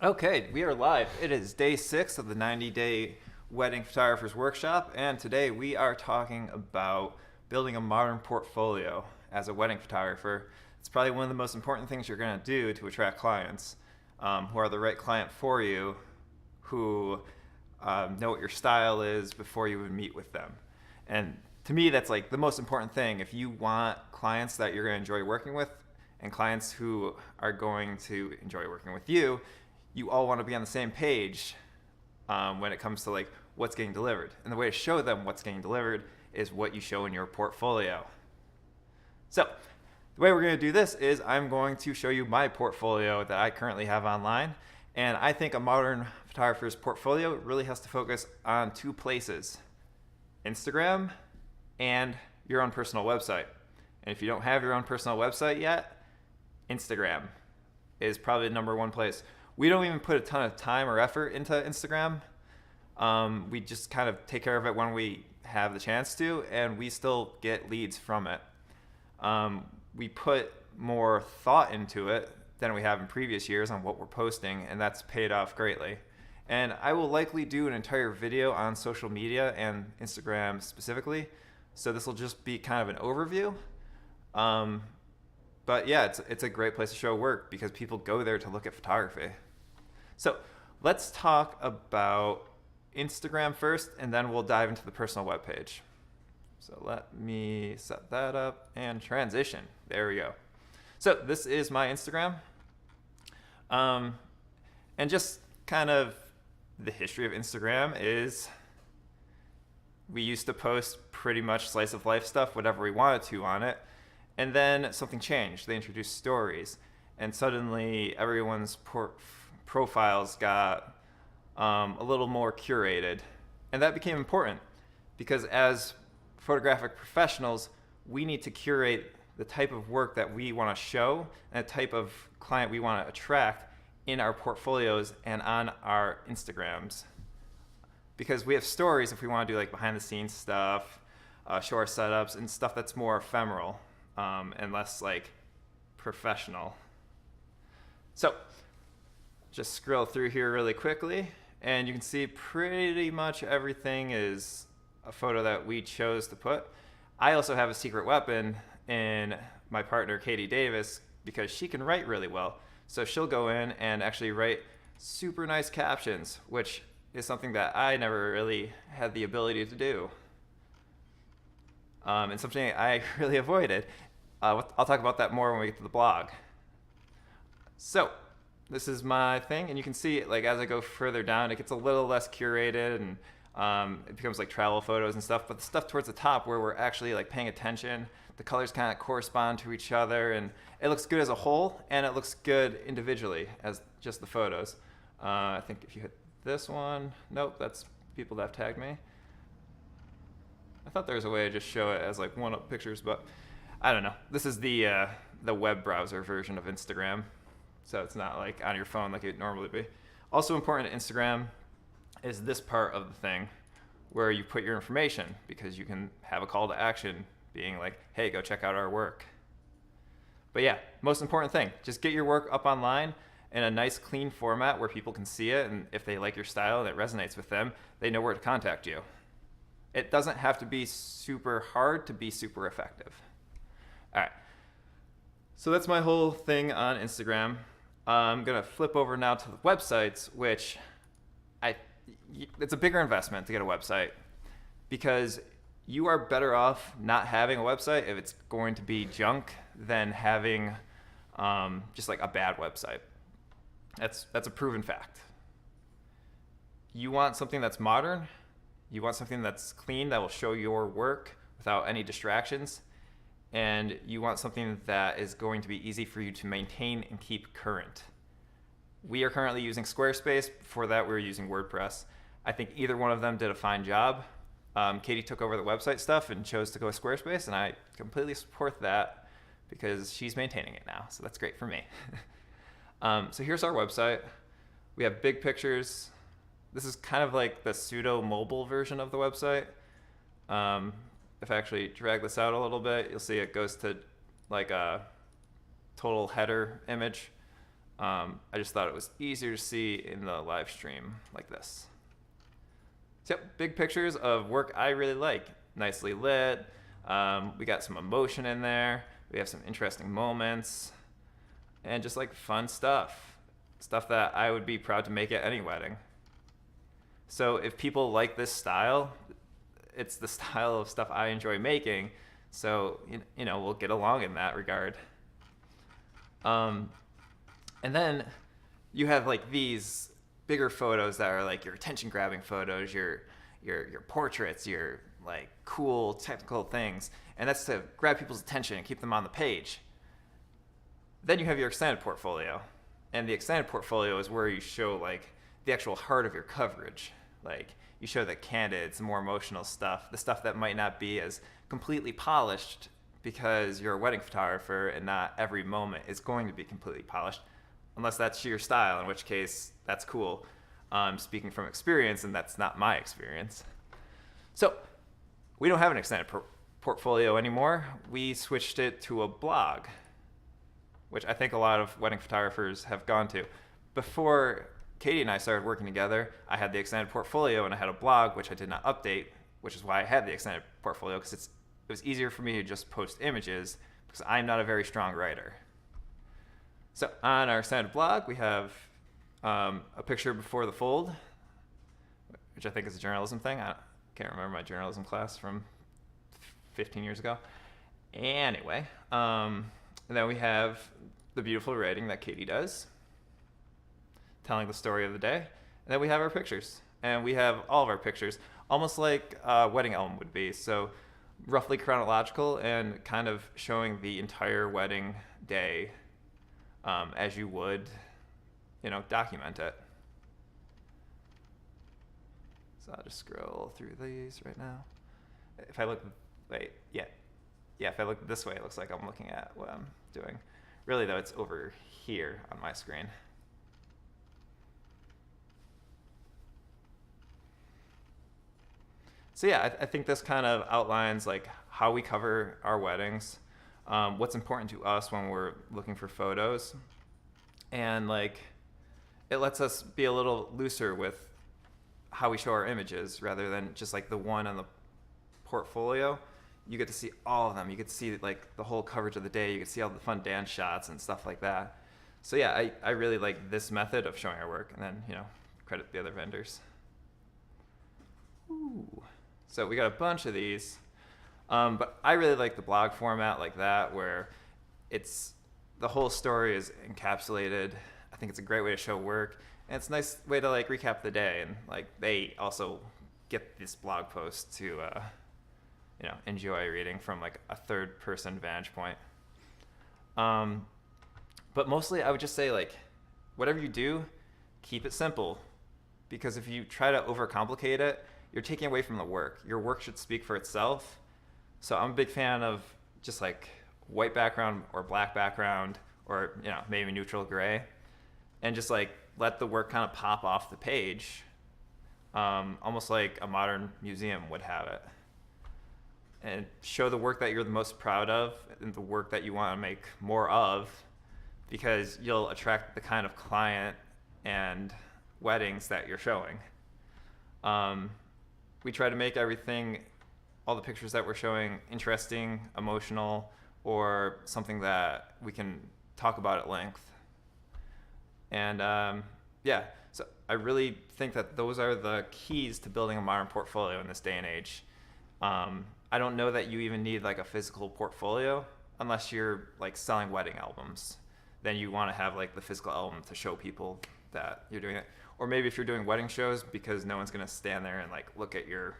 Okay, we are live. It is day 6 of the 90-day wedding photographers workshop, and today we are talking about building a modern portfolio as a wedding photographer. It's probably one of the most important things you're going to do to attract clients who are the right client for you, who know what your style is before you even meet with them. And to me, that's like the most important thing. If you want clients that you're going to enjoy working with and clients who are going to enjoy working with you, you all want to be on the same page when it comes to like what's getting delivered. And the way to show them what's getting delivered is what you show in your portfolio. So the way we're going to do this is I'm going to show you my portfolio that I currently have online. And I think a modern photographer's portfolio really has to focus on 2 places: Instagram and your own personal website. And if you don't have your own personal website yet, Instagram is probably the number 1 place. We don't even put a ton of time or effort into Instagram. We just kind of take care of it when we have the chance to, and we still get leads from it. We put more thought into it than we have in previous years on what we're posting, and that's paid off greatly. And I will likely do an entire video on social media and Instagram specifically, so this will just be kind of an overview. But yeah, it's a great place to show work because people go there to look at photography. So let's talk about Instagram first, and then we'll dive into the personal webpage. So let me set that up and transition. There we go. So this is my Instagram. And just kind of the history of Instagram is we used to post pretty much slice of life stuff, whatever we wanted to on it. And then something changed. They introduced stories, and suddenly everyone's profiles got a little more curated. And that became important because as photographic professionals, we need to curate the type of work that we want to show and the type of client we want to attract in our portfolios and on our Instagrams. Because we have stories if we want to do like behind the scenes stuff, show our setups and stuff that's more ephemeral and less like professional. So just scroll through here really quickly, and you can see pretty much everything is a photo that we chose to put. I also have a secret weapon in my partner, Katie Davis, because she can write really well. So she'll go in and actually write super nice captions, which is something that I never really had the ability to do. And something I really avoided. I'll talk about that more when we get to the blog. So this is my thing, and you can see like as I go further down, it gets a little less curated, and it becomes like travel photos and stuff. But the stuff towards the top where we're actually like paying attention, the colors kind of correspond to each other, and it looks good as a whole, and it looks good individually as just the photos. I think if you hit this one, nope, that's people that have tagged me. I thought there was a way to just show it as like one-up pictures, but I don't know. This is the web browser version of Instagram, so it's not like on your phone like it would normally be. Also important to Instagram is this part of the thing where you put your information, because you can have a call to action being like, hey, go check out our work. But yeah, most important thing, just get your work up online in a nice clean format where people can see it, and if they like your style and it resonates with them, they know where to contact you. It doesn't have to be super hard to be super effective. All right, so that's my whole thing on Instagram. I'm gonna flip over now to the websites, which it's a bigger investment to get a website, because you are better off not having a website if it's going to be junk than having just like a bad website. That's a proven fact. You want something that's modern. You want something that's clean, that will show your work without any distractions. And you want something that is going to be easy for you to maintain and keep current. We are currently using Squarespace. Before that, we were using WordPress. I think either one of them did a fine job. Katie took over the website stuff and chose to go with Squarespace, and I completely support that because she's maintaining it now, so that's great for me. So here's our website. We have big pictures. This is kind of like the pseudo mobile version of the website. If I actually drag this out a little bit, you'll see it goes to like a total header image. I just thought it was easier to see in the live stream like this. So yep, big pictures of work I really like. Nicely lit. We got some emotion in there. We have some interesting moments. And just like fun stuff. Stuff that I would be proud to make at any wedding. So if people like this style, it's the style of stuff I enjoy making. So, you know, we'll get along in that regard. And then you have like these bigger photos that are like your attention grabbing photos, your portraits, your like cool technical things. And that's to grab people's attention and keep them on the page. Then you have your extended portfolio. And the extended portfolio is where you show like the actual heart of your coverage. Like you show the candid, some more emotional stuff, the stuff that might not be as completely polished because you're a wedding photographer and not every moment is going to be completely polished, unless that's your style, in which case that's cool. Speaking from experience, and that's not my experience. So we don't have an extended portfolio anymore. We switched it to a blog, which I think a lot of wedding photographers have gone to. Before Katie and I started working together, I had the extended portfolio and I had a blog, which I did not update, which is why I had the extended portfolio, because it was easier for me to just post images because I'm not a very strong writer. So on our extended blog, we have a picture before the fold, which I think is a journalism thing. I can't remember my journalism class from 15 years ago. Anyway, and then we have the beautiful writing that Katie does, telling the story of the day. And then we have our pictures. And we have all of our pictures, almost like a wedding album would be. So roughly chronological and kind of showing the entire wedding day as you would, you know, document it. So I'll just scroll through these right now. If I look, if I look this way, it looks like I'm looking at what I'm doing. Really, though, it's over here on my screen. So yeah, I think this kind of outlines like how we cover our weddings, what's important to us when we're looking for photos, and like it lets us be a little looser with how we show our images rather than just like the one on the portfolio. You get to see all of them. You get to see like the whole coverage of the day. You get to see all the fun dance shots and stuff like that. So yeah, I really like this method of showing our work, and then, you know, credit the other vendors. Ooh. So we got a bunch of these, but I really like the blog format like that, where it's the whole story is encapsulated. I think it's a great way to show work, and it's a nice way to like recap the day, and like they also get this blog post to you know, enjoy reading from like a third person vantage point. But mostly I would just say like whatever you do, keep it simple, because if you try to overcomplicate it, you're taking away from the work. Your work should speak for itself. So I'm a big fan of just like white background or black background, or, you know, maybe neutral gray, and just like let the work kind of pop off the page, almost like a modern museum would have it, and show the work that you're the most proud of and the work that you want to make more of, because you'll attract the kind of client and weddings that you're showing. We try to make everything, all the pictures that we're showing, interesting, emotional, or something that we can talk about at length. And yeah, so I really think that those are the keys to building a modern portfolio in this day and age. I don't know that you even need like a physical portfolio unless you're like selling wedding albums. Then you want to have like the physical album to show people that you're doing it. Or maybe if you're doing wedding shows, because no one's going to stand there and like look at your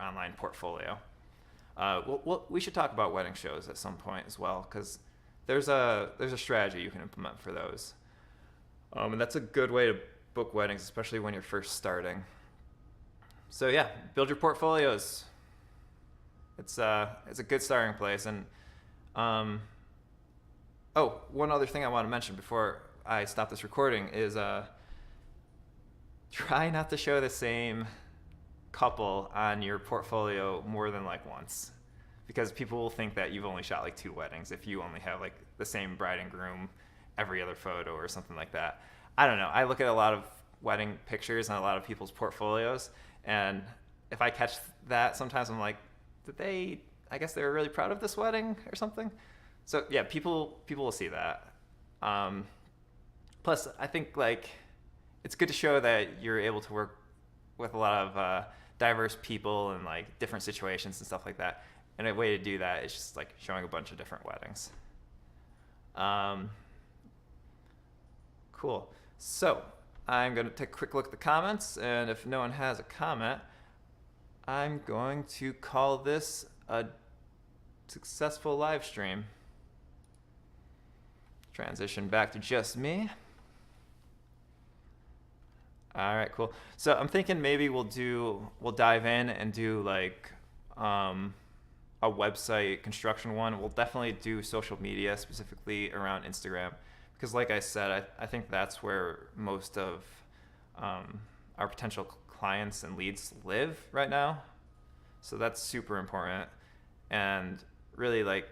online portfolio. We should talk about wedding shows at some point as well, because there's a strategy you can implement for those. And that's a good way to book weddings, especially when you're first starting. So yeah, build your portfolios. It's a good starting place. And one other thing I want to mention before I stop this recording is try not to show the same couple on your portfolio more than like once, because people will think that you've only shot like 2 weddings if you only have like the same bride and groom every other photo or something like that. I don't know. I look at a lot of wedding pictures and a lot of people's portfolios, and if I catch that, sometimes I'm like, I guess they were really proud of this wedding or something. So yeah, people will see that. Plus, I think like it's good to show that you're able to work with a lot of diverse people and like different situations and stuff like that. And a way to do that is just like showing a bunch of different weddings. Cool. So I'm going to take a quick look at the comments, and if no one has a comment, I'm going to call this a successful live stream. Transition back to just me. All right, cool. So I'm thinking maybe we'll dive in and do like a website construction one. We'll definitely do social media, specifically around Instagram, because like I said, I think that's where most of our potential clients and leads live right now. So that's super important. And really, like,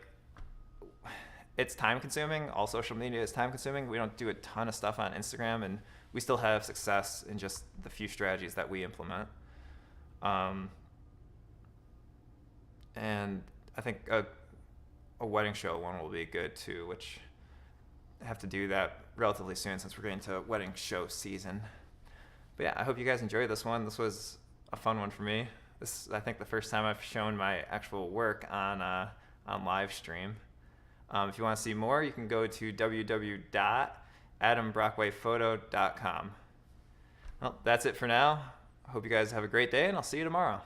it's time consuming. All social media is time consuming. We don't do a ton of stuff on Instagram, and we still have success in just the few strategies that we implement. And I think a wedding show one will be good too, which I have to do that relatively soon since we're getting to wedding show season. But yeah, I hope you guys enjoyed this one. This was a fun one for me. This is, I think, the first time I've shown my actual work on live stream. If you want to see more, you can go to www.adambrockwayphoto.com. Well, that's it for now. I hope you guys have a great day, and I'll see you tomorrow.